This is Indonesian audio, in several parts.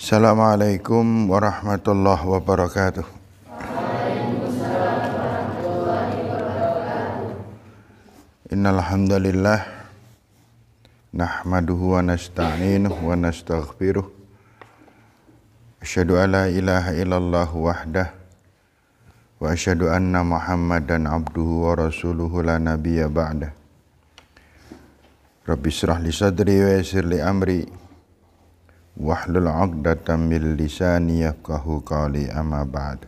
Assalamualaikum warahmatullahi wabarakatuh. Innal hamdalillah nahmaduhu wa nasta'inuhu wa nastaghfiruh. Asyhadu an la ilaha illallah wahdah wa asyhadu anna Muhammadan abduhu wa rasuluhu la nabiyya ba'dah. Rabbi shrah li sadri wa yassir li amri wahlul 'uqdatam min lisani yafqahu qawli, amma ba'd.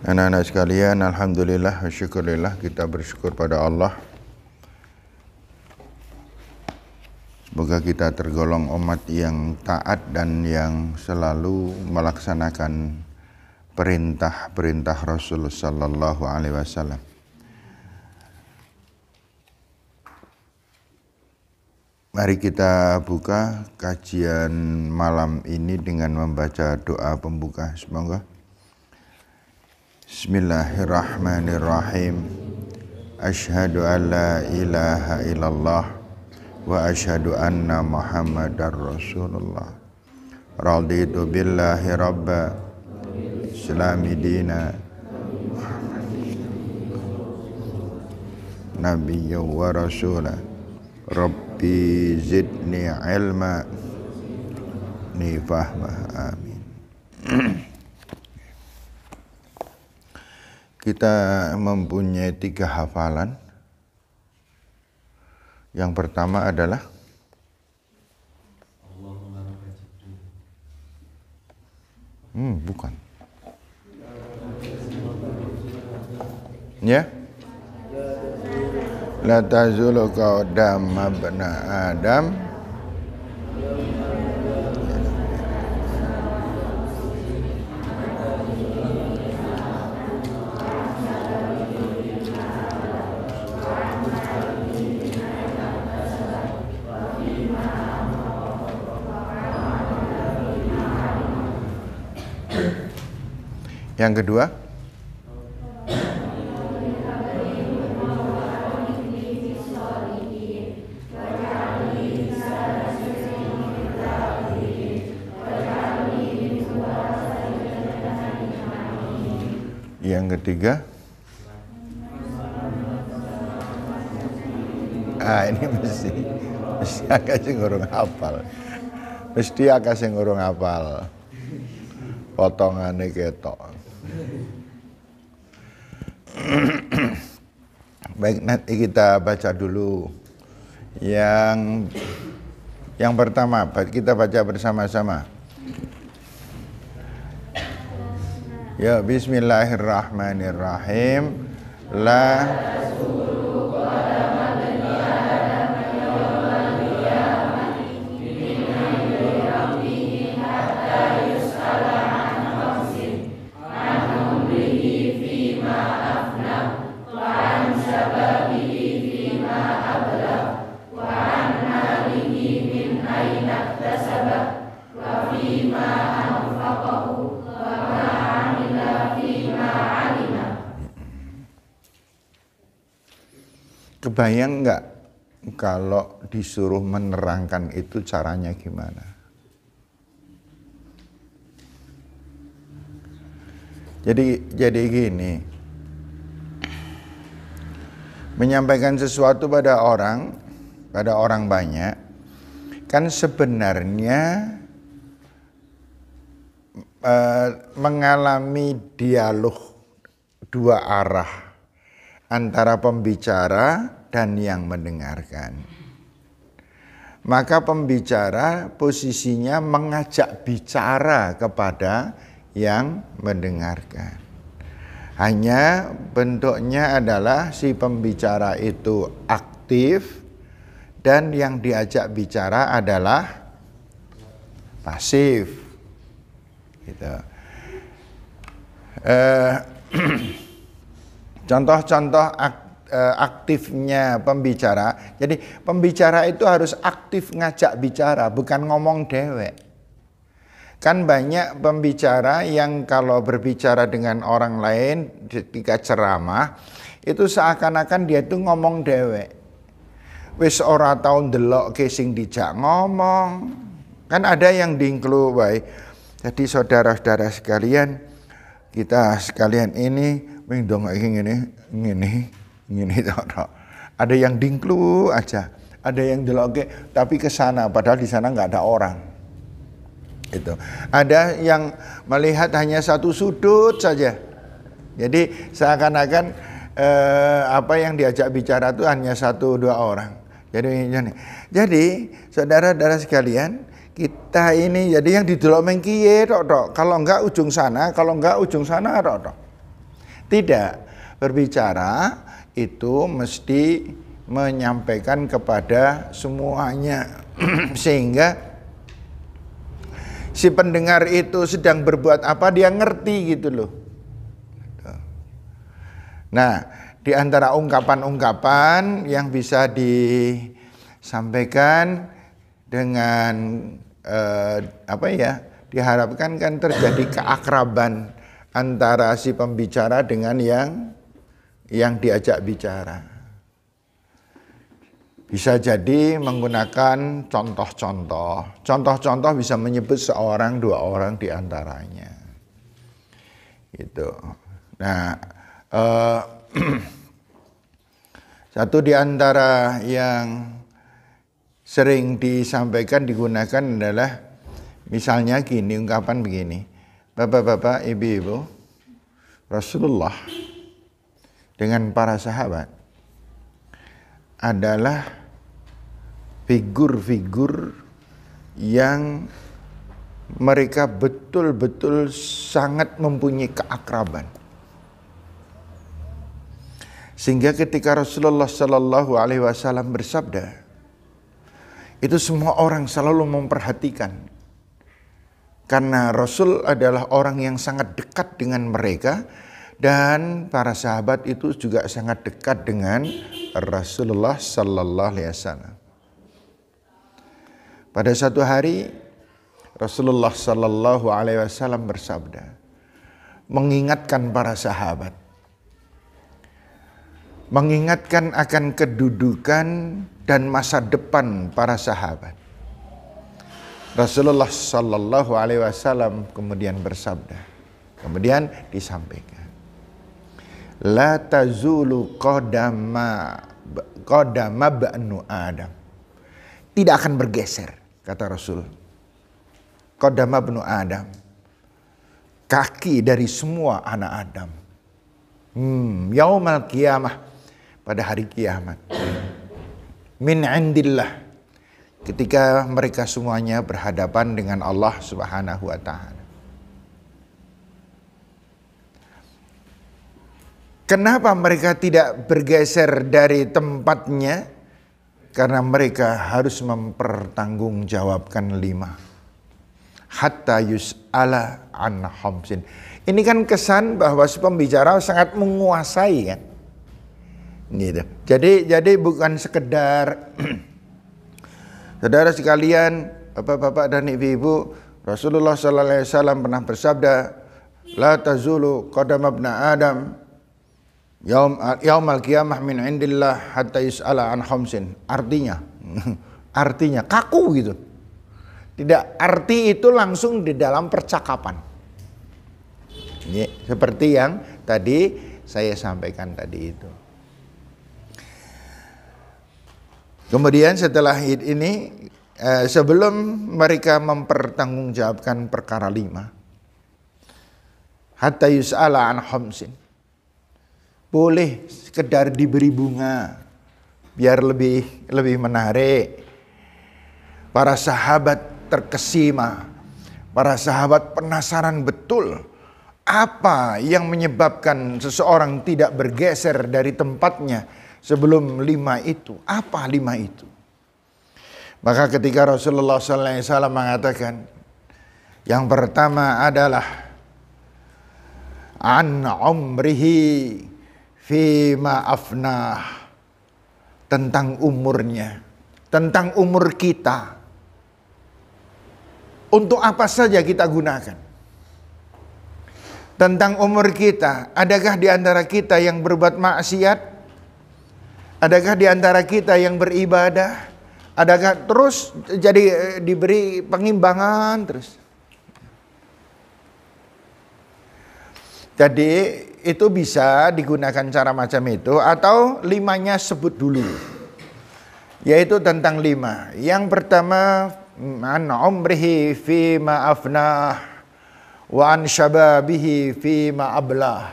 Anak-anak sekalian, alhamdulillah wa syukurillah, kita bersyukur pada Allah. Semoga kita tergolong umat yang taat dan yang selalu melaksanakan perintah-perintah Rasul sallallahu alaihi wasallam. Mari kita buka kajian malam ini dengan membaca doa pembuka. Semoga. Bismillahirrahmanirrahim. Asyhadu an la ilaha illallah wa asyhadu anna Muhammadar Rasulullah. Raditu billahi rabba, Islami dina, nabiyya wa rasulah. Rabbi zidni ilma ni fahma, amin. Kita mempunyai 3 hafalan. Yang pertama adalah bukan. Ya. La tazulu qadam abna Adam Yang kedua, yang ketiga, ini mesti agak sing urung hafal. Mesti agak sing urung hafal. Potongane ketok. Baik, nanti kita baca dulu. Yang pertama, kita baca bersama-sama. Ya, bismillahirrahmanirrahim. La Kebayang nggak kalau disuruh menerangkan itu caranya gimana? Jadi gini, menyampaikan sesuatu pada orang banyak, kan sebenarnya mengalami dialog 2 arah antara pembicara dan yang mendengarkan. Maka pembicara posisinya mengajak bicara kepada yang mendengarkan. Hanya bentuknya adalah si pembicara itu aktif dan yang diajak bicara adalah pasif. Gitu. Contoh-contoh aktifnya pembicara. Jadi pembicara itu harus aktif ngajak bicara, bukan ngomong dewek. Kan banyak pembicara yang kalau berbicara dengan orang lain ketika ceramah itu seakan-akan dia itu ngomong dewek. wis ora tau ndelokke sing dijak ngomong. Kan ada yang dingklu wae. Jadi saudara-saudara sekalian, kita sekalian ini wing dong ngene tok. Ada yang dingklu aja, ada yang ndelokke tapi ke sana padahal di sana nggak ada orang. Itu. Ada yang melihat hanya satu sudut saja. Jadi seakan-akan apa yang diajak bicara itu hanya 1-2 orang. Jadi saudara-saudara sekalian, kita ini jadi yang didelok mengkiye tok. Kalau enggak ujung sana, kalau enggak ujung sana tok. Tidak, berbicara itu mesti menyampaikan kepada semuanya sehingga si pendengar itu sedang berbuat apa dia ngerti gitu loh. Nah, di antara ungkapan-ungkapan yang bisa disampaikan dengan diharapkan kan terjadi keakraban antara si pembicara dengan yang diajak bicara. Bisa jadi menggunakan contoh-contoh. Contoh-contoh bisa menyebut 1-2 orang di antaranya. Gitu. Nah, satu di antara yang sering disampaikan digunakan adalah misalnya gini, ungkapan begini. Bapak-bapak, ibu-ibu, Rasulullah dengan para sahabat adalah figur-figur yang mereka betul-betul sangat mempunyai keakraban. Sehingga ketika Rasulullah Shallallahu Alaihi Wasallam bersabda, itu semua orang selalu memperhatikan. Karena Rasul adalah orang yang sangat dekat dengan mereka. Dan para sahabat itu juga sangat dekat dengan Rasulullah Sallallahu Alaihi Wasallam. Pada satu hari Rasulullah Sallallahu Alaihi Wasallam bersabda, mengingatkan para sahabat, mengingatkan akan kedudukan dan masa depan para sahabat. Rasulullah Sallallahu Alaihi Wasallam kemudian bersabda, kemudian disampaikan, la tazulu qadama ba'nu Adam. Tidak akan bergeser, kata Rasul. Qadama ba'nu Adam. Kaki dari semua anak Adam. Yaumal qiyamah. Pada hari kiamat. Min indillah. Ketika mereka semuanya berhadapan dengan Allah Subhanahu wa ta'ala. Kenapa mereka tidak bergeser dari tempatnya? Karena mereka harus mempertanggungjawabkan 5. Hatta yus'ala an khamsin. Ini kan kesan bahwa si pembicara sangat menguasai kan. Gitu. Jadi bukan sekedar saudara sekalian, bapak-bapak dan ibu-ibu, Rasulullah sallallahu alaihi wasallam pernah bersabda, la tazulu qadama ibn Adam yaumal qiyamah min indillah hatta yus'ala an khamsin. Artinya kaku gitu. Tidak, arti itu langsung di dalam percakapan. Ini seperti yang tadi saya sampaikan tadi itu. Kemudian setelah ini, sebelum mereka mempertanggungjawabkan perkara 5, hatta yus'ala an khamsin, boleh sekedar diberi bunga biar lebih menarik. Para sahabat terkesima, para sahabat penasaran betul apa yang menyebabkan seseorang tidak bergeser dari tempatnya sebelum 5 itu. Apa 5 itu? Maka ketika Rasulullah SAW mengatakan, yang pertama adalah an umrihi fima afnah, tentang umurnya, tentang umur kita. Untuk apa saja kita gunakan? Tentang umur kita, adakah di antara kita yang berbuat maksiat? Adakah di antara kita yang beribadah? Adakah terus jadi diberi pengimbangan terus? Jadi itu bisa digunakan cara macam itu, atau 5-nya sebut dulu. Yaitu tentang 5. Yang pertama, an umrihi fima afnah wa an syababihi fima ablah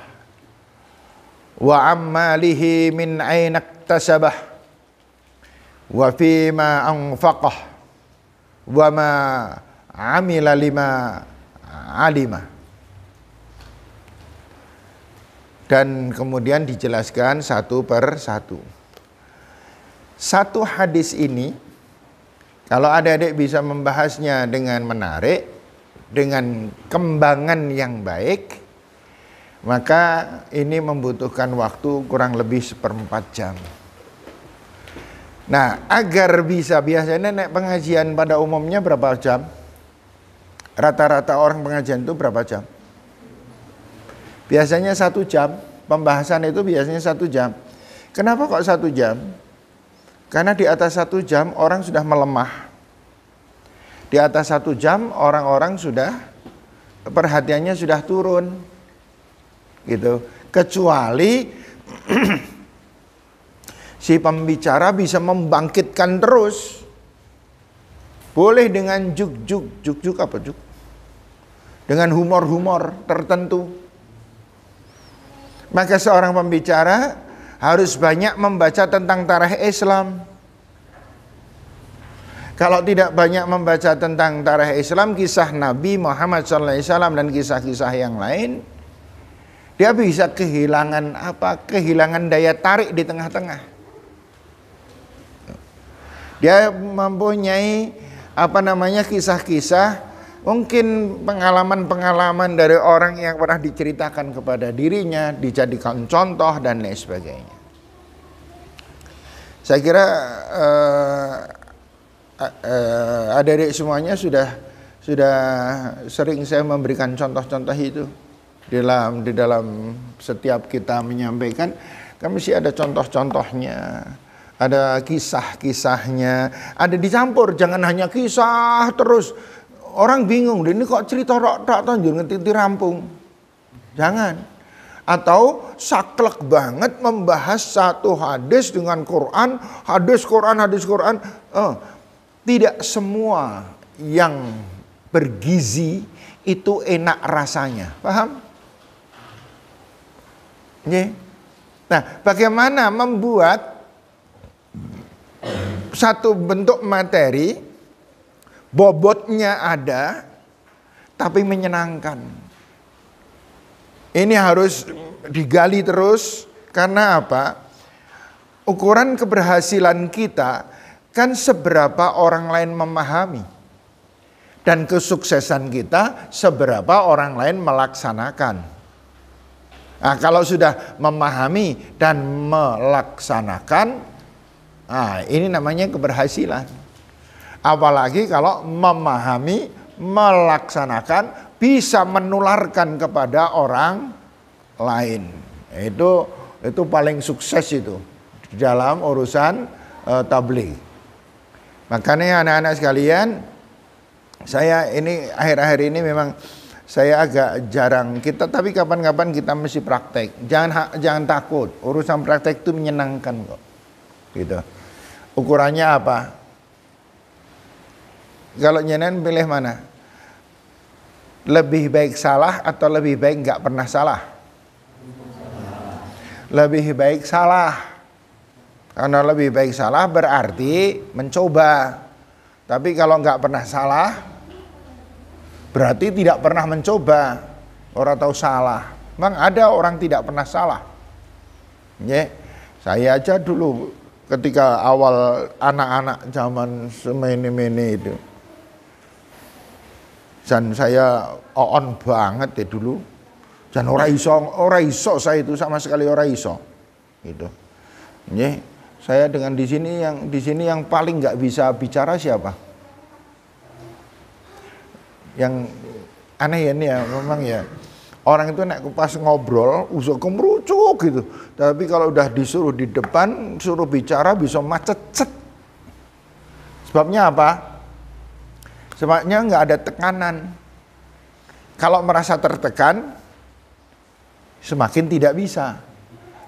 wa ammalihi min aina iktasabah wa fima anfaqah wa ma amila lima alimah. Dan kemudian dijelaskan satu per satu. Satu hadis ini, kalau adik-adik bisa membahasnya dengan menarik, dengan kembangan yang baik, maka ini membutuhkan waktu kurang lebih 1/4 jam. Nah, agar bisa, biasanya nek pengajian pada umumnya berapa jam? Rata-rata orang pengajian itu berapa jam? Biasanya 1 jam, pembahasan itu biasanya 1 jam. Kenapa kok 1 jam? Karena di atas 1 jam orang sudah melemah. Di atas 1 jam orang-orang sudah, perhatiannya sudah turun. Gitu. Kecuali si pembicara bisa membangkitkan terus. Boleh dengan juk apa juk? Dengan humor-humor tertentu. Maka seorang pembicara harus banyak membaca tentang tarikh Islam. Kalau tidak banyak membaca tentang tarikh Islam, kisah Nabi Muhammad SAW dan kisah-kisah yang lain, dia bisa kehilangan kehilangan daya tarik di tengah-tengah. Dia mempunyai kisah-kisah, mungkin pengalaman-pengalaman dari orang yang pernah diceritakan kepada dirinya, dijadikan contoh dan lain sebagainya. Saya kira adik-adik semuanya sudah sering saya memberikan contoh-contoh itu di dalam setiap kita menyampaikan, kan mesti ada contoh-contohnya, ada kisah-kisahnya, ada dicampur, jangan hanya kisah terus. Orang bingung, ini kok cerita tak tanjur ngetiti rampung. Jangan. Atau saklek banget membahas satu hadis dengan Quran, hadis Quran. Tidak semua yang bergizi itu enak rasanya. Paham? Nah, bagaimana membuat satu bentuk materi bobotnya ada, tapi menyenangkan. Ini harus digali terus, karena apa? Ukuran keberhasilan kita kan seberapa orang lain memahami, dan kesuksesan kita seberapa orang lain melaksanakan. Nah, kalau sudah memahami dan melaksanakan, ini namanya keberhasilan. Apalagi kalau memahami, melaksanakan, bisa menularkan kepada orang lain. Itu paling sukses itu di dalam urusan tabligh. Makanya anak-anak sekalian, saya ini akhir-akhir ini memang saya agak jarang tapi kapan-kapan kita mesti praktek. Jangan takut, urusan praktek itu menyenangkan kok. Gitu. Ukurannya apa? Kalau nyenan pilih mana? Lebih baik salah atau lebih baik nggak pernah salah? Lebih baik salah. Karena lebih baik salah berarti mencoba. Tapi kalau nggak pernah salah, berarti tidak pernah mencoba. Orang tahu salah. Memang ada orang tidak pernah salah. Saya aja dulu ketika awal anak-anak zaman semene-mene itu. Dan saya on banget ya dulu. Dan ora iso saya itu sama sekali ora iso. Gitu. Saya dengan di sini yang paling nggak bisa bicara siapa? Yang aneh ya ini ya, memang ya. Orang itu nek pas ngobrol usah kemerucuk gitu. Tapi kalau udah disuruh di depan, suruh bicara bisa macet. Sebabnya apa? Sebabnya nggak ada tekanan. Kalau merasa tertekan, semakin tidak bisa.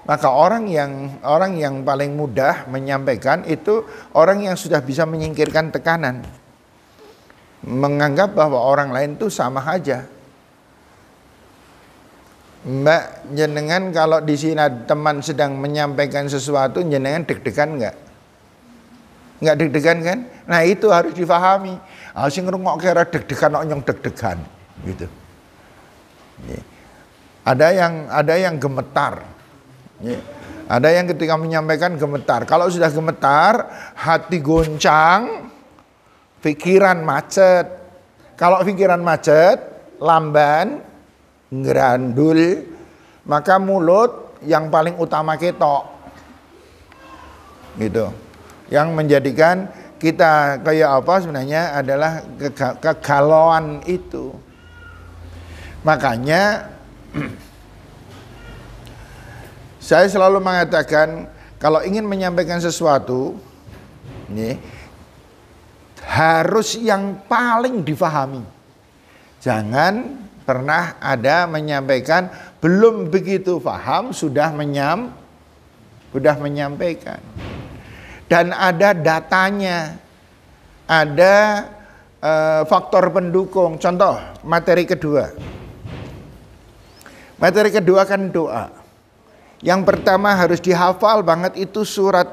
Maka orang yang paling mudah menyampaikan itu orang yang sudah bisa menyingkirkan tekanan. Menganggap bahwa orang lain itu sama aja. Mbak, jenengan kalau di sini teman sedang menyampaikan sesuatu, jenengan deg-degan enggak? Enggak deg-degan kan? Nah, itu harus difahami. Sing ngrungok kira deg-degan kok nyong deg-degan gitu. Ada yang gemetar. Ada yang ketika menyampaikan gemetar. Kalau sudah gemetar, hati goncang, pikiran macet. Kalau pikiran macet, lamban, ngerandul, maka mulut yang paling utama ketok. Gitu. Yang menjadikan kita kayak apa sebenarnya adalah kegalauan itu. Makanya saya selalu mengatakan kalau ingin menyampaikan sesuatu ini harus yang paling difahami. Jangan pernah ada menyampaikan belum begitu paham sudah menyampaikan. Dan ada datanya, ada faktor pendukung. Contoh materi kedua. Materi kedua kan doa. Yang pertama harus dihafal banget itu surat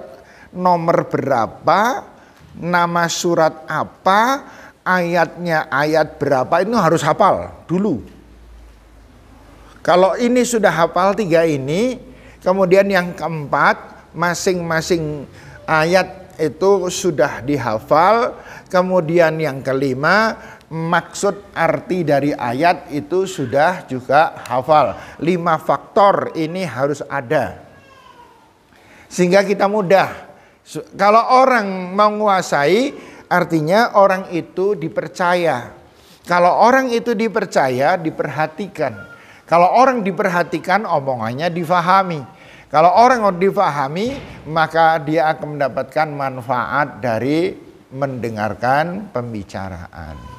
nomor berapa, nama surat apa, ayatnya ayat berapa, itu harus hafal dulu. Kalau ini sudah hafal 3 ini, kemudian yang keempat masing-masing ayat itu sudah dihafal, kemudian yang kelima maksud arti dari ayat itu sudah juga hafal. 5 faktor ini harus ada. Sehingga kita mudah. Kalau orang menguasai, artinya orang itu dipercaya. Kalau orang itu dipercaya, diperhatikan. Kalau orang diperhatikan, omongannya difahami. Kalau orang difahami, maka dia akan mendapatkan manfaat dari mendengarkan pembicaraan.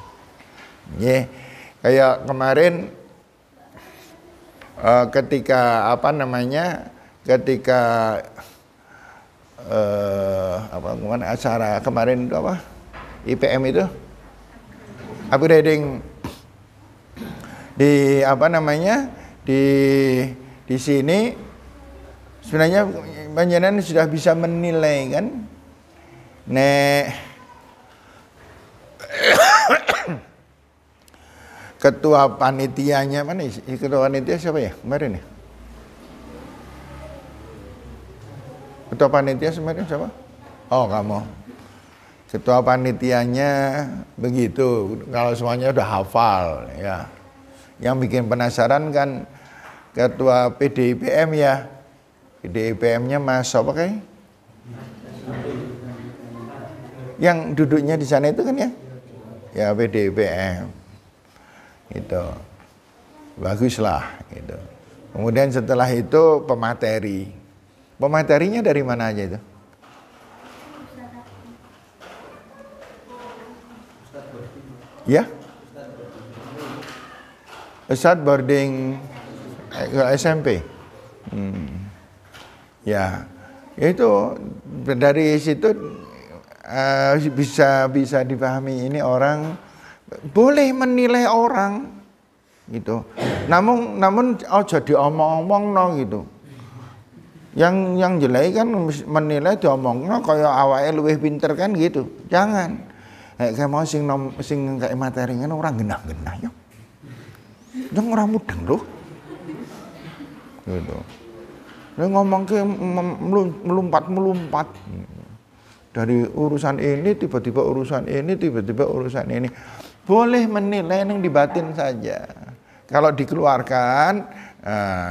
Kayak kemarin ketika acara kemarin itu apa? IPM itu upgrading di di sini sebenarnya panjenengan sudah bisa menilai kan ketua panitianya mana? Ketua panitia siapa ya kemarin ya? Ketua panitia kemarin siapa? Oh, kamu. Ketua panitianya begitu. Kalau semuanya udah hafal ya. Yang bikin penasaran kan ketua PDIPM ya. PDIPM-nya Mas apa kayak? Yang duduknya di sana itu kan ya? Ya PDIPM. Itu baguslah gitu. Kemudian setelah itu pematerinya dari mana aja itu? Ya, Ustadz boarding SMP. Ya, itu dari situ bisa dipahami ini orang boleh menilai orang gitu. Namun jadi omong-omong gitu. Yang jelek kan menilai diomongno kaya awake luwih pinter kan gitu. Jangan. Kayak mau sing kayak materi kan orang genah-genah ya. Yang orang mudeng loh. Gitu. Dia ngomong ke melumpat. Dari urusan ini tiba-tiba urusan ini. Boleh menilai yang di batin saja. Kalau dikeluarkan,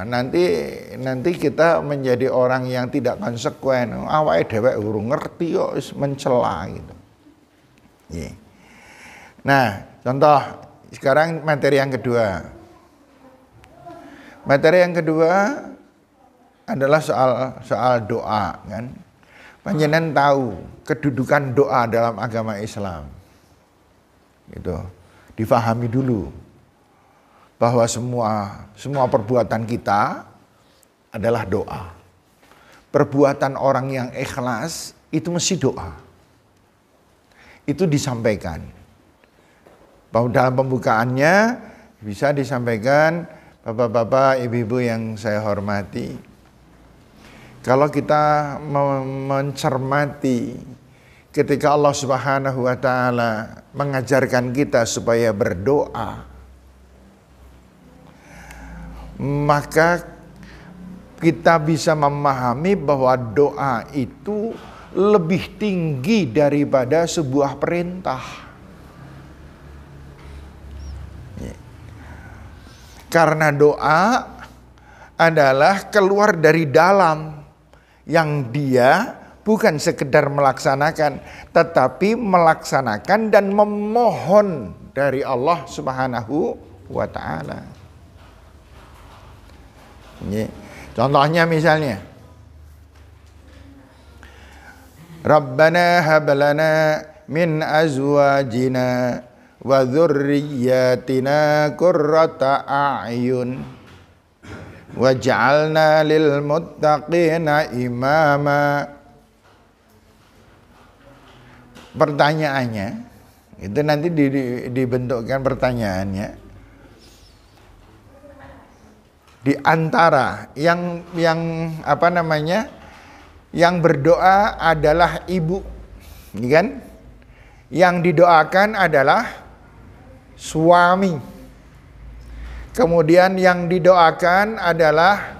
nanti kita menjadi orang yang tidak konsekuen. Awake dhewek urung ngerti kok mencela gitu. Nah, contoh sekarang materi yang kedua. Materi yang kedua adalah soal doa, kan. Panjenengan tahu kedudukan doa dalam agama Islam. Gitu. Difahami dulu bahwa semua perbuatan kita adalah doa. Perbuatan orang yang ikhlas itu mesti doa. Itu disampaikan. Bahwa dalam pembukaannya bisa disampaikan, bapak-bapak, ibu-ibu yang saya hormati, kalau kita mencermati ketika Allah Subhanahu wa taala mengajarkan kita supaya berdoa, maka kita bisa memahami bahwa doa itu lebih tinggi daripada sebuah perintah. Karena doa adalah keluar dari dalam, yang dia bukan sekedar melaksanakan, tetapi melaksanakan dan memohon dari Allah Subhanahu wa ta'ala. Contohnya misalnya, Rabbana hablana min azwajina wa dzurriyyatina qurrata a'yun waj'alna lil muttaqina imama. Pertanyaannya itu nanti dibentukkan pertanyaannya di antara yang yang berdoa adalah ibu, ini kan? Yang didoakan adalah suami. Kemudian yang didoakan adalah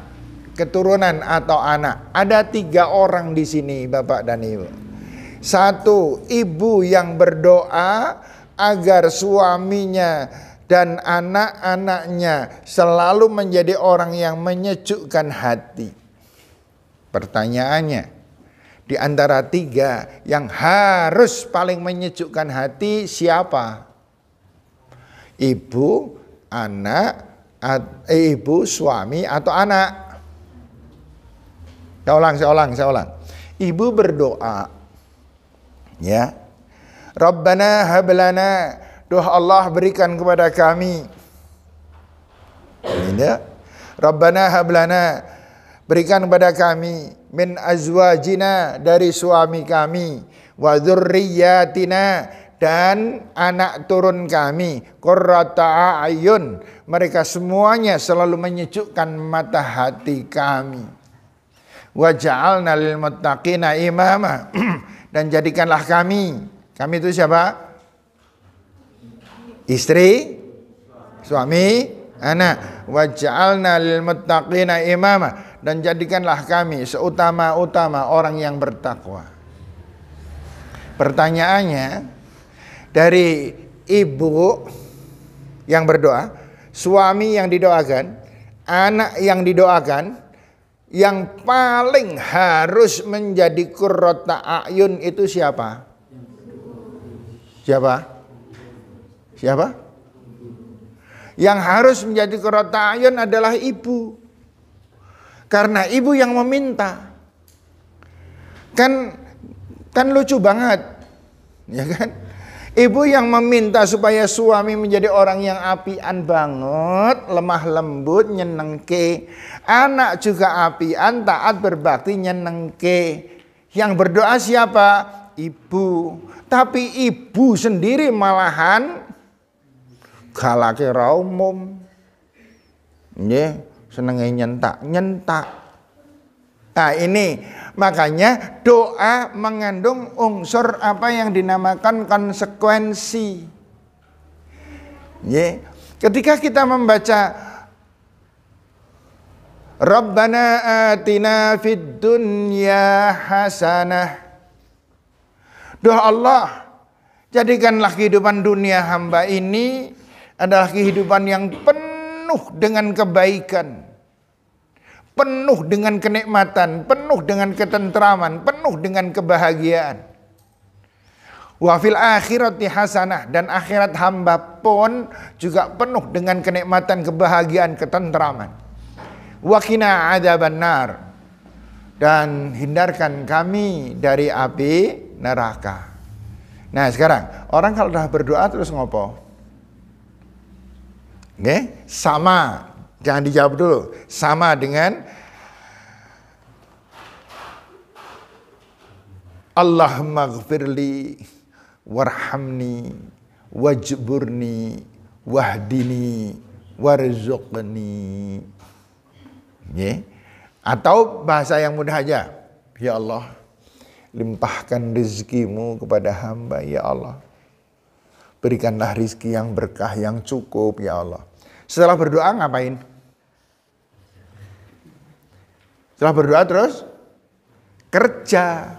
keturunan atau anak. Ada 3 orang di sini, Bapak dan Ibu. 1, ibu yang berdoa agar suaminya dan anak-anaknya selalu menjadi orang yang menyejukkan hati. Pertanyaannya, di antara 3 yang harus paling menyejukkan hati siapa? Ibu, anak, ibu, suami, atau anak? Saya ulang. Ibu berdoa, ya, Rabbana hablana, doa Allah berikan kepada kami. Ini, Rabbana hablana, berikan kepada kami, min azwajina, dari suami kami, wa dzurriyyatina, dan anak turun kami, qurrata a'yun, mereka semuanya selalu menyejukkan mata hati kami. Waj'alna lil muttaqina imama, dan jadikanlah kami itu siapa? Istri, suami, anak. Waj'alna lil muttaqina imama, dan jadikanlah kami seutama-utama orang yang bertakwa. Pertanyaannya, dari ibu yang berdoa, suami yang didoakan, anak yang didoakan, yang paling harus menjadi qurrata a'yun itu siapa? Siapa? Yang harus menjadi qurrata a'yun adalah ibu. Karena ibu yang meminta. Kan lucu banget. Ya kan? Ibu yang meminta supaya suami menjadi orang yang apian banget, lemah lembut, nyenengke. Anak juga apian, taat, berbakti, nyenengke. Yang berdoa siapa? Ibu. Tapi ibu sendiri malahan galake ra umum. Nggih, senenge nyentak. Nah ini makanya doa mengandung unsur apa yang dinamakan konsekuensi. Ketika kita membaca Rabbana atina fid dunya hasanah, doa Allah, jadikanlah kehidupan dunia hamba ini adalah kehidupan yang penuh dengan kebaikan, penuh dengan kenikmatan, penuh dengan ketentraman, penuh dengan kebahagiaan. Wa fil akhirati hasanah, dan akhirat hamba pun juga penuh dengan kenikmatan, kebahagiaan, ketentraman. wa qina adzabannar, dan hindarkan kami dari api neraka. Nah sekarang orang kalau sudah berdoa terus ngopo? Oke, sama, jangan dijawab dulu. Sama dengan Allahumma ghfirli warhamni wajburni wahdini warzuqni. Ya. Atau bahasa yang mudah aja, ya Allah, limpahkan rezekimu kepada hamba, ya Allah. Berikanlah rezeki yang berkah, yang cukup, ya Allah. Setelah berdoa ngapain? Setelah berdoa terus kerja.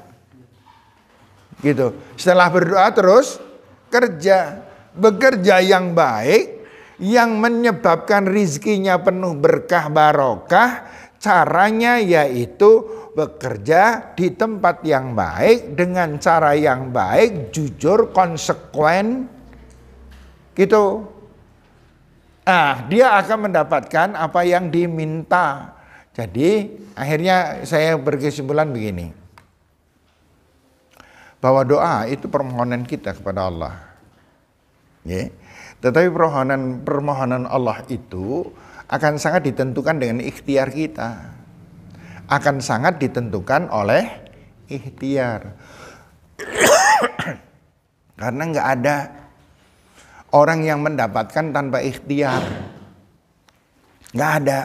Gitu. Setelah berdoa terus kerja. Bekerja yang baik, yang menyebabkan rizkinya penuh berkah barokah. Caranya yaitu bekerja di tempat yang baik, dengan cara yang baik, jujur, konsekuen. Gitu. Nah, dia akan mendapatkan apa yang diminta. Jadi akhirnya saya berkesimpulan begini, bahwa doa itu permohonan kita kepada Allah. Ya. Tetapi permohonan Allah itu akan sangat ditentukan dengan ikhtiar kita. Akan sangat ditentukan oleh ikhtiar. Karena nggak ada orang yang mendapatkan tanpa ikhtiar. Nggak ada.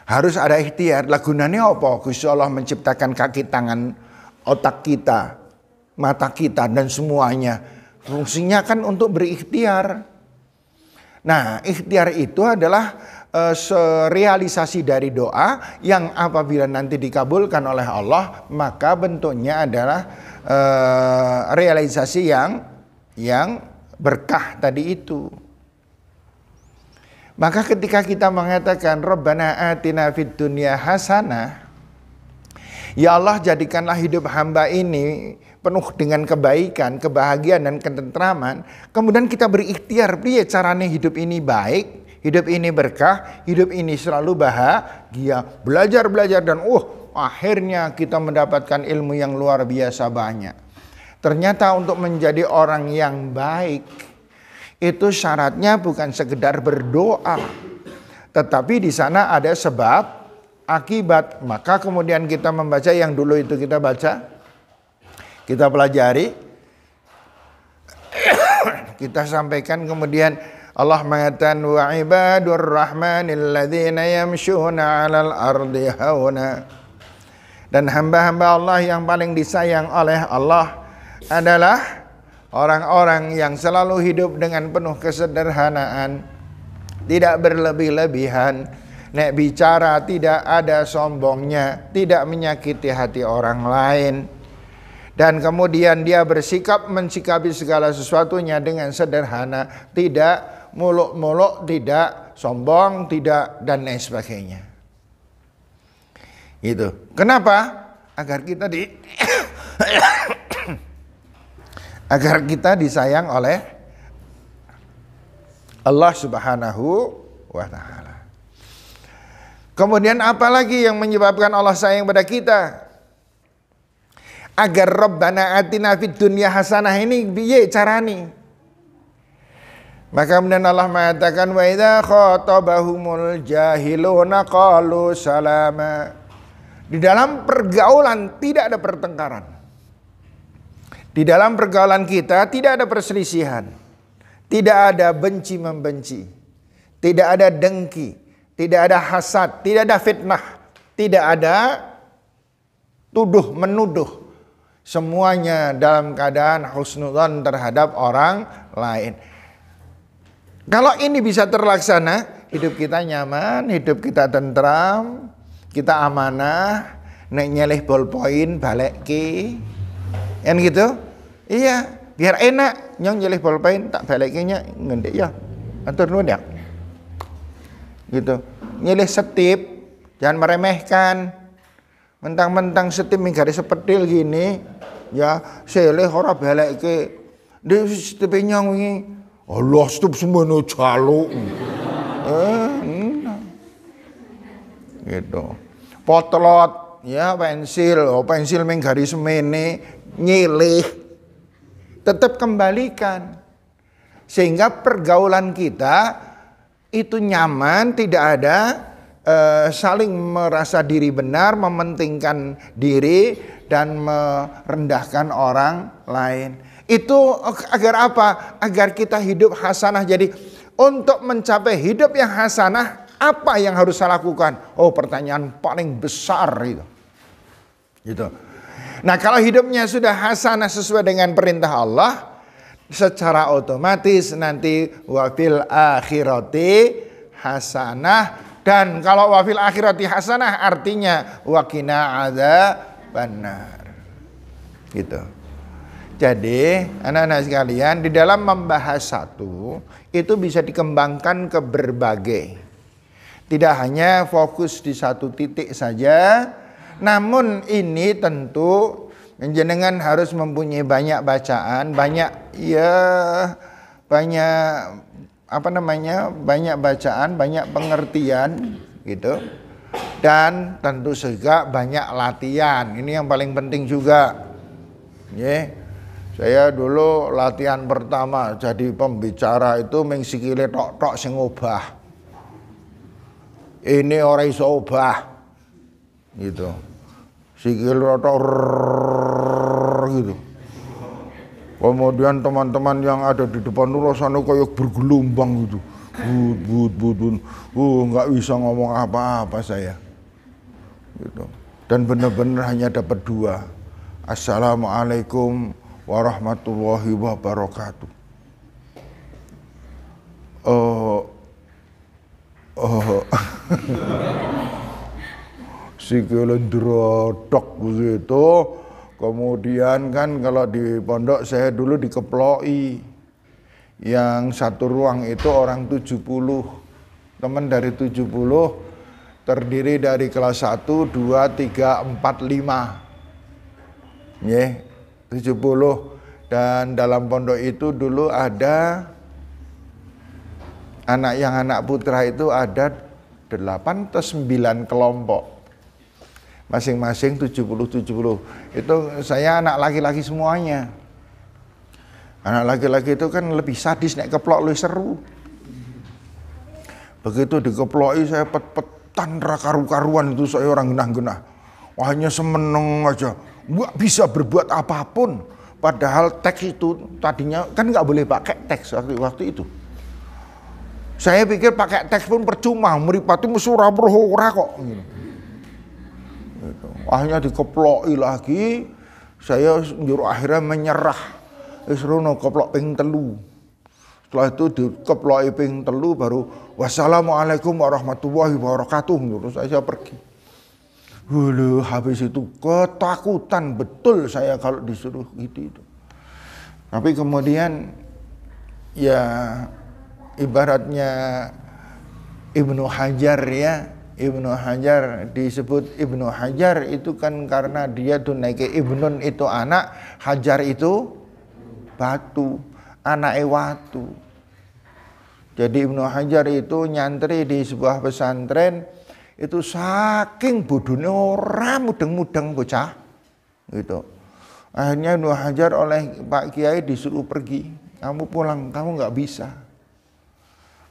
Harus ada ikhtiar. Lah gunanya apa? Gusti Allah menciptakan kaki, tangan, otak kita, mata kita, dan semuanya. Fungsinya kan untuk berikhtiar. Nah, ikhtiar itu adalah realisasi dari doa yang apabila nanti dikabulkan oleh Allah, maka bentuknya adalah realisasi yang berkah tadi itu. Maka ketika kita mengatakan Rabbana atina fid dunya hasanah, ya Allah, jadikanlah hidup hamba ini penuh dengan kebaikan, kebahagiaan, dan ketentraman. Kemudian kita berikhtiar, piye caranya hidup ini baik, hidup ini berkah, hidup ini selalu bahagia. Belajar dan akhirnya kita mendapatkan ilmu yang luar biasa banyak. Ternyata untuk menjadi orang yang baik itu syaratnya bukan sekedar berdoa, tetapi di sana ada sebab akibat. Maka kemudian kita membaca yang dulu itu kita baca, kita pelajari, kita sampaikan. Kemudian Allah mengatakan wa ibadur rahmanil ladzina yamshuna 'alal ardi hauna. Dan hamba-hamba Allah yang paling disayang oleh Allah adalah orang-orang yang selalu hidup dengan penuh kesederhanaan, tidak berlebih-lebihan. Nek bicara tidak ada sombongnya, tidak menyakiti hati orang lain. Dan kemudian dia bersikap mensikapi segala sesuatunya dengan sederhana, tidak muluk-muluk, tidak sombong, tidak dan lain sebagainya. Gitu. Kenapa? Agar kita agar kita disayang oleh Allah Subhanahu wa taala. Kemudian apa lagi yang menyebabkan Allah sayang pada kita? Agar Rabbana atina fid dunya hasanah ini piye carane? Maka kemudian Allah mengatakan wa idza khatabahumul jahiluna qalu salama. Di dalam pergaulan tidak ada pertengkaran. Di dalam pergaulan kita tidak ada perselisihan. Tidak ada benci-membenci. Tidak ada dengki. Tidak ada hasad. Tidak ada fitnah. Tidak ada tuduh-menuduh. Semuanya dalam keadaan husnudzon terhadap orang lain. Kalau ini bisa terlaksana, hidup kita nyaman, hidup kita tentram, kita amanah, nek nyelih ballpoint balik ke. Kan gitu? Iya, biar enak. Nyong nyelih bolpen tak balikinya ngendek ya. Atur nuwun ya. Gitu. Nyelih setip, jangan meremehkan. Mentang-mentang setip garis sepetil gini, ya seleh ora balikke. Dhe setip nyong wingi. Allah setip semono jaluk. Gitu. Potlot, ya pensil, pensil ming garis mene, nyilih. Tetap kembalikan. Sehingga pergaulan kita itu nyaman, tidak ada saling merasa diri benar, mementingkan diri dan merendahkan orang lain. Itu agar apa? Agar kita hidup hasanah. Jadi untuk mencapai hidup yang hasanah, apa yang harus saya lakukan? Oh, pertanyaan paling besar itu. Gitu. Nah, kalau hidupnya sudah hasanah sesuai dengan perintah Allah, secara otomatis nanti wafil akhirati hasanah. Dan kalau wafil akhirati hasanah artinya waqina adzabannar. Gitu. Jadi anak-anak sekalian, di dalam membahas satu itu bisa dikembangkan ke berbagai. Tidak hanya fokus di satu titik saja. Namun ini tentu jenengan harus mempunyai banyak bacaan, banyak bacaan, banyak pengertian gitu. Dan tentu juga banyak latihan. Ini yang paling penting juga. Saya dulu latihan pertama jadi pembicara itu mengsikile tok-tok sing obah. Ini ora iso obah. Gitu. Sikil tok gitu. Kemudian teman-teman yang ada di depan itu rasanya kayak bergelombang gitu. But. Nggak bisa ngomong apa-apa saya. Gitu. Dan benar-benar hanya dapat 2. Assalamualaikum warahmatullahi wabarakatuh. Sikile ndrodok begitu. Kemudian kan kalau di pondok saya dulu dikeploki. Yang satu ruang itu orang 70. Teman dari 70 terdiri dari kelas 1, 2, 3, 4, 5. 70. Dan dalam pondok itu dulu ada anak putra itu ada 8 atau 9 kelompok. Masing-masing 70. Itu saya anak laki-laki semuanya. Anak laki-laki itu kan lebih sadis, nek keplok lebih seru. Begitu dikeploki saya pet-petan karu-karuan itu saya orang genah-genah. Hanya semeneng aja. Nggak bisa berbuat apapun. Padahal teks itu tadinya kan nggak boleh pakai teks waktu itu. Saya pikir pakai teks pun percuma, mripate mesura ora kok. Gitu. Akhirnya dikeploki lagi, saya nyuruh akhirnya menyerah. Wis rono keplok ping 3. Setelah itu dikeploki ping 3 baru wassalamualaikum warahmatullahi wabarakatuh. Terus saya pergi. Habis itu ketakutan betul saya kalau disuruh gitu itu. Tapi kemudian ya ibaratnya Ibnu Hajar ya. Ibnu Hajar disebut Ibnu Hajar itu kan karena dia tuh naik Ibnun itu anak, Hajar itu batu, anake watu. Jadi Ibnu Hajar itu nyantri di sebuah pesantren. Itu saking bodone ora mudeng-mudeng bocah gitu. Akhirnya Ibnu Hajar oleh Pak Kiai disuruh pergi. Kamu pulang, kamu nggak bisa.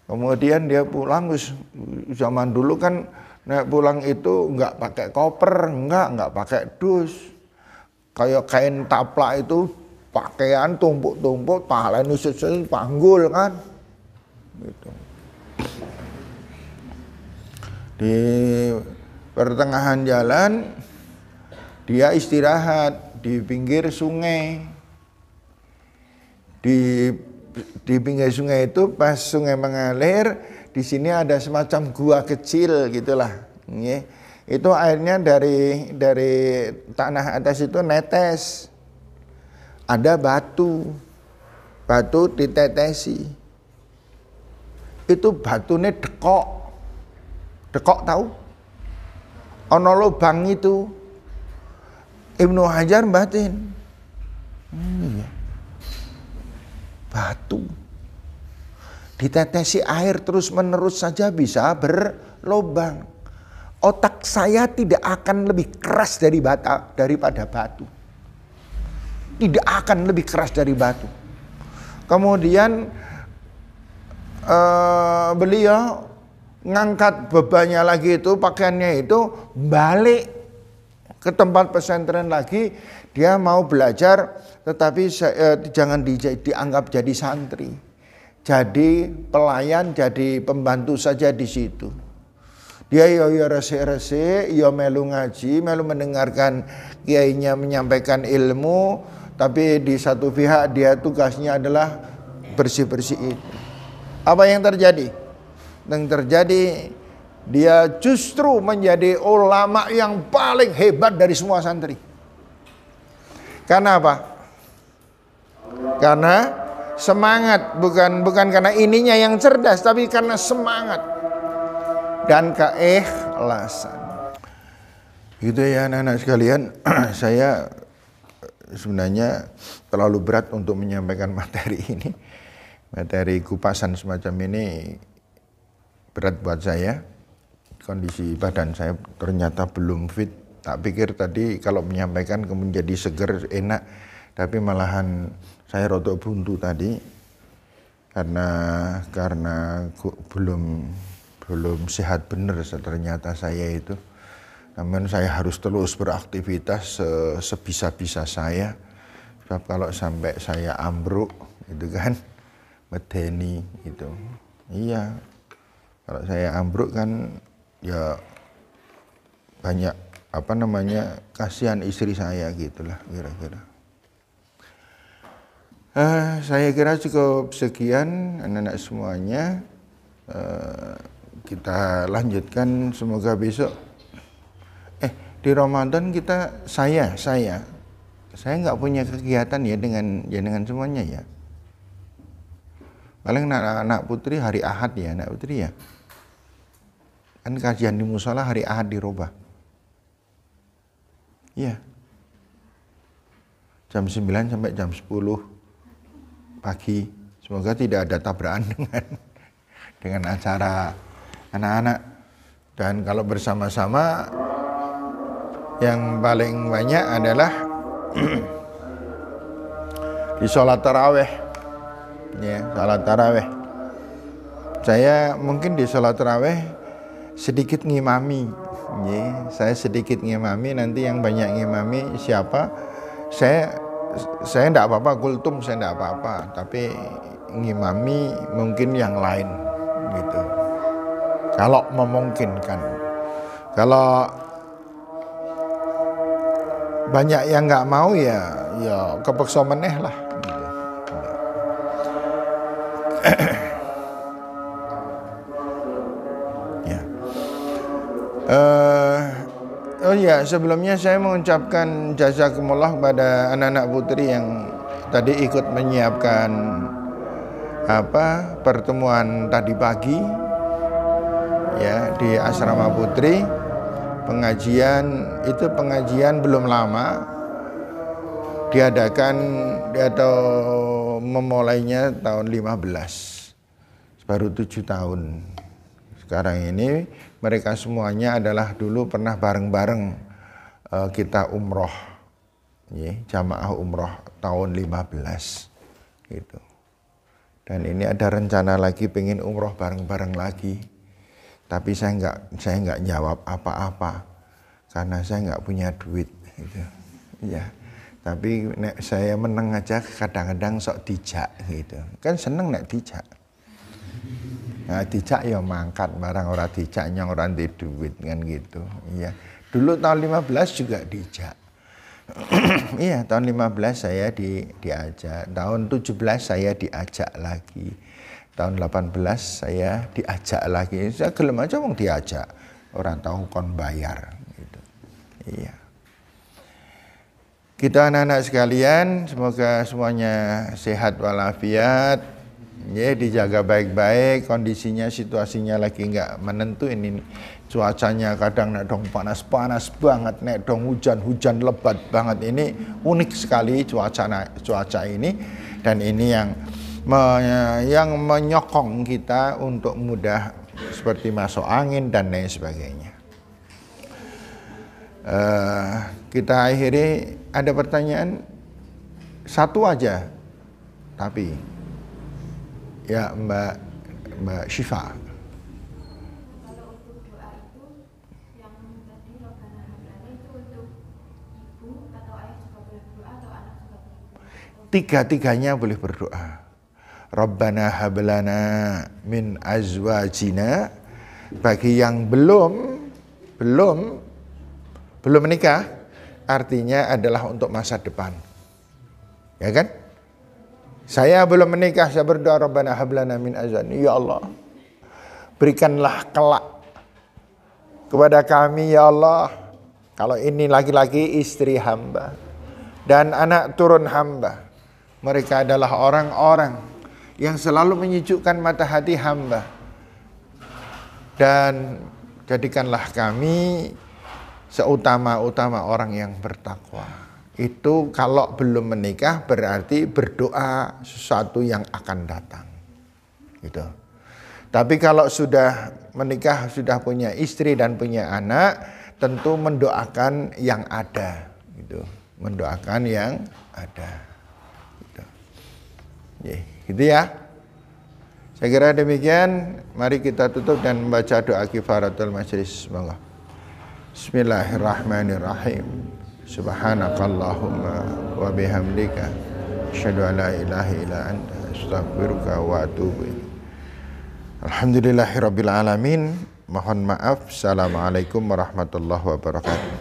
Kemudian dia pulang, zaman dulu kan naik pulang itu nggak pakai koper, nggak pakai dus. Kayak kain taplak itu pakaian tumpuk-tumpuk, pahala nusut panggul kan. Gitu. Di pertengahan jalan dia istirahat di pinggir sungai. Di pinggir sungai itu pas sungai mengalir, di sini ada semacam gua kecil gitulah. Itu airnya dari tanah atas itu netes. Ada batu ditetesi. Itu batunya dekok tahu? Ono lubang itu. Ibnu Hajar batin. Batu ditetesi air terus menerus saja bisa berlubang. Otak saya tidak akan lebih keras daripada batu. Tidak akan lebih keras dari batu. Kemudian beliau ngangkat bebannya lagi itu, pakaiannya itu, balik ke tempat pesantren lagi. Dia mau belajar, tetapi jangan dianggap jadi santri. Jadi pelayan, jadi pembantu saja di situ. Dia yo resik-resik, yo melu ngaji, melu mendengarkan kiainya menyampaikan ilmu, tapi di satu pihak dia tugasnya adalah bersih-bersih itu. Apa yang terjadi? Yang terjadi dia justru menjadi ulama yang paling hebat dari semua santri. Karena apa? Karena semangat, bukan karena ininya yang cerdas, tapi karena semangat dan keikhlasan. Gitu ya anak-anak sekalian. Saya sebenarnya terlalu berat untuk menyampaikan materi ini. Materi kupasan semacam ini berat buat saya. Kondisi badan saya ternyata belum fit. Tak pikir tadi kalau menyampaikan kemudian jadi seger, enak. Tapi malahan saya rotok buntu tadi. Karena belum sehat benar ternyata saya itu. Namun saya harus terus beraktivitas sebisa-bisa saya. Sebab kalau sampai saya ambruk itu kan medeni itu. Iya. Kalau saya ambruk kan ya banyak kasihan istri saya gitulah kira-kira. Saya kira cukup sekian anak-anak semuanya. Kita lanjutkan semoga besok. Di Ramadan saya nggak punya kegiatan ya dengan semuanya ya. Paling anak putri hari Ahad ya, anak putri ya. Kan kajian di musola hari Ahad dirubah. Iya. Jam 9 sampai jam 10 pagi. Semoga tidak ada tabrakan dengan acara anak-anak. Dan kalau bersama-sama yang paling banyak adalah di sholat taraweh. Ya, sholat taraweh. Saya mungkin di sholat taraweh sedikit ngimami. Ya, saya sedikit ngimami, nanti yang banyak ngimami siapa? Saya enggak apa-apa, kultum saya enggak apa-apa, tapi ngimami mungkin yang lain gitu. Kalau memungkinkan. Kalau banyak yang nggak mau ya kepeksa meneh lah. Gitu. Ya. Oh ya, sebelumnya saya mengucapkan jazakumullah kepada anak-anak putri yang tadi ikut menyiapkan pertemuan tadi pagi ya di asrama putri. Pengajian belum lama diadakan atau memulainya tahun 15, baru 7 tahun. Sekarang ini mereka semuanya adalah dulu pernah bareng-bareng kita umroh, ya, jamaah umroh tahun 15 gitu. Dan ini ada rencana lagi pengen umroh bareng-bareng lagi. Tapi saya nggak jawab apa-apa karena saya nggak punya duit gitu. Ya. Tapi nek saya meneng aja kadang-kadang sok dijak gitu. Kan seneng nek dijak. Nah, dijak ya mangkat, barang orang dijak nyong orang di duit kan gitu. Iya. Dulu tahun 15 juga dijak. Iya, tahun 15 saya diajak. Tahun 17 saya diajak lagi. Tahun 18 saya diajak lagi. Saya gelem aja wong diajak. Orang tahu kon bayar gitu. Iya. Kita anak-anak sekalian, semoga semuanya sehat walafiat. Ya, dijaga baik-baik, kondisinya, situasinya lagi nggak menentu ini. Cuacanya kadang nek dong panas-panas banget, nek dong hujan-hujan lebat banget. Ini unik sekali cuaca ini, dan ini yang menyokong kita untuk mudah seperti masuk angin dan lain sebagainya. Kita akhiri, ada pertanyaan satu aja, tapi ya Mbak Syifa. Kalau untuk doa itu yang tadi Rabbana hablana itu untuk ibu atau ayah juga boleh berdoa atau anak juga boleh berdoa? Tiga-tiganya boleh berdoa. Rabbana hablana min azwajina, bagi yang belum menikah, artinya adalah untuk masa depan. Ya kan? Saya belum menikah, saya berdoa Rabbana hablana min azwajina, ya Allah, berikanlah kelak kepada kami ya Allah, kalau ini laki-laki istri hamba dan anak turun hamba. Mereka adalah orang-orang yang selalu menyejukkan mata hati hamba. Dan jadikanlah kami seutama-utama orang yang bertakwa. Itu kalau belum menikah berarti berdoa sesuatu yang akan datang. Gitu. Tapi kalau sudah menikah, sudah punya istri dan punya anak, tentu mendoakan yang ada, gitu. Mendoakan yang ada. Gitu. Gitu ya. Saya kira demikian. Mari kita tutup dan membaca doa kifaratul majlis. Semoga. Bismillahirrahmanirrahim. Subhanakallahumma wa bihamdika asyhadu an la ilaha illa anta astaghfiruka wa atubu ilaik. Alhamdulillahirabbil alamin. Mohon maaf. Assalamualaikum warahmatullahi wabarakatuh.